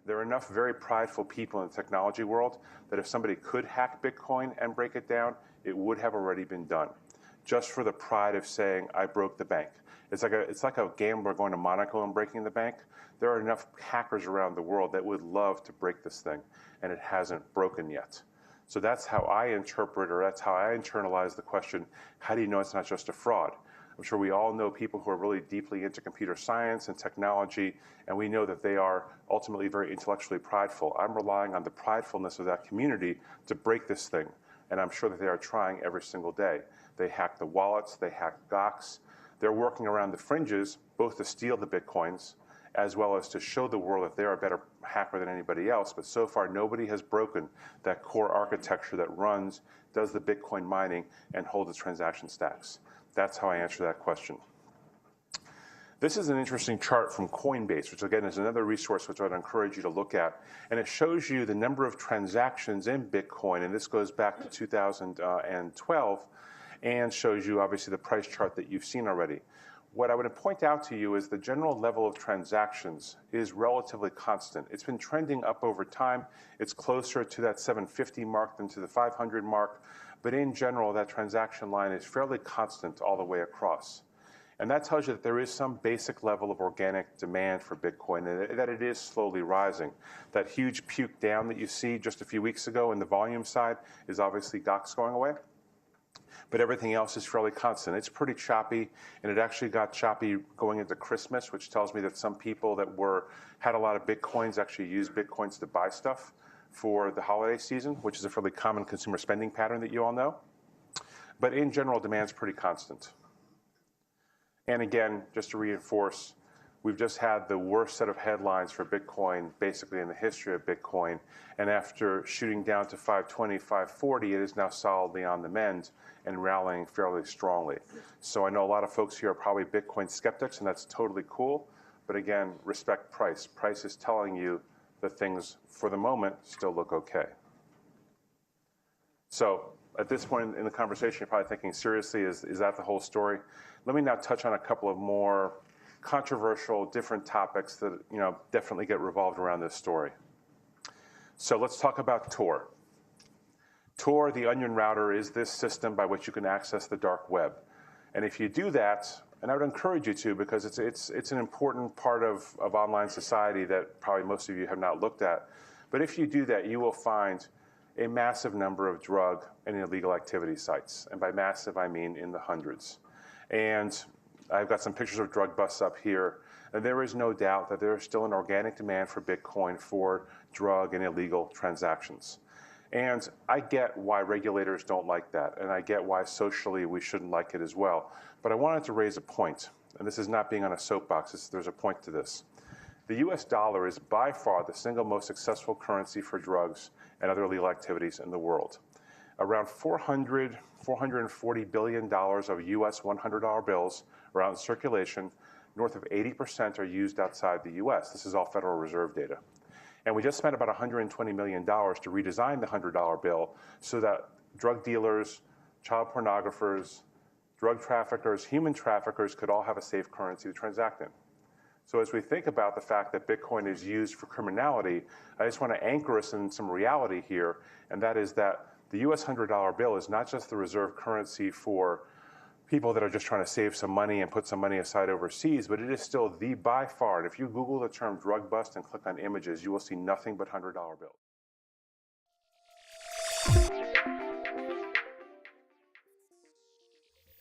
There are enough very prideful people in the technology world that if somebody could hack Bitcoin and break it down, it would have already been done, just for the pride of saying, I broke the bank. It's like a gambler going to Monaco and breaking the bank. There are enough hackers around the world that would love to break this thing, and it hasn't broken yet. So that's how I interpret, or that's how I internalize the question, how do you know it's not just a fraud? I'm sure we all know people who are really deeply into computer science and technology, and we know that they are ultimately very intellectually prideful. I'm relying on the pridefulness of that community to break this thing, and I'm sure that they are trying every single day. They hack the wallets, they hack Gox. They're working around the fringes, both to steal the Bitcoins, as well as to show the world that they're a better hacker than anybody else. But so far, nobody has broken that core architecture that runs, does the Bitcoin mining, and holds the transaction stacks. That's how I answer that question. This is an interesting chart from Coinbase, which again is another resource which I'd encourage you to look at. And it shows you the number of transactions in Bitcoin, and this goes back to 2012, and shows you obviously the price chart that you've seen already. What I would point out to you is the general level of transactions is relatively constant. It's been trending up over time. It's closer to that 750 mark than to the 500 mark. But in general, that transaction line is fairly constant all the way across. And that tells you that there is some basic level of organic demand for Bitcoin, and that it is slowly rising. That huge puke down that you see just a few weeks ago in the volume side is obviously Gox going away. But everything else is fairly constant. It's pretty choppy, and it actually got choppy going into Christmas, which tells me that some people that had a lot of Bitcoins actually used Bitcoins to buy stuff for the holiday season, which is a fairly common consumer spending pattern that you all know. But in general, demand's pretty constant. And again, just to reinforce, we've just had the worst set of headlines for Bitcoin basically in the history of Bitcoin. And after shooting down to 520, 540, it is now solidly on the mend and rallying fairly strongly. So I know a lot of folks here are probably Bitcoin skeptics, and that's totally cool. But again, respect price. Price is telling you that things, for the moment, still look okay. So at this point in the conversation, you're probably thinking, seriously, is that the whole story? Let me now touch on a couple of more controversial, different topics that definitely get revolved around this story. So let's talk about Tor. Tor, the onion router, is this system by which you can access the dark web. And if you do that, and I would encourage you to, because it's an important part of online society that probably most of you have not looked at. But if you do that, you will find a massive number of drug and illegal activity sites. And by massive, I mean in the hundreds. And I've got some pictures of drug busts up here. And there is no doubt that there is still an organic demand for Bitcoin for drug and illegal transactions. And I get why regulators don't like that, and I get why socially we shouldn't like it as well. But I wanted to raise a point, and this is not being on a soapbox, there's a point to this. The US dollar is by far the single most successful currency for drugs and other illegal activities in the world. Around $440 billion of US $100 bills are out in circulation. North of 80% are used outside the US. This is all Federal Reserve data. And we just spent about $120 million to redesign the $100 bill so that drug dealers, child pornographers, drug traffickers, human traffickers could all have a safe currency to transact in. So as we think about the fact that Bitcoin is used for criminality, I just want to anchor us in some reality here, and that is that the US $100 bill is not just the reserve currency for people that are just trying to save some money and put some money aside overseas, but it is still the by far, and if you Google the term drug bust and click on images, you will see nothing but $100 bills.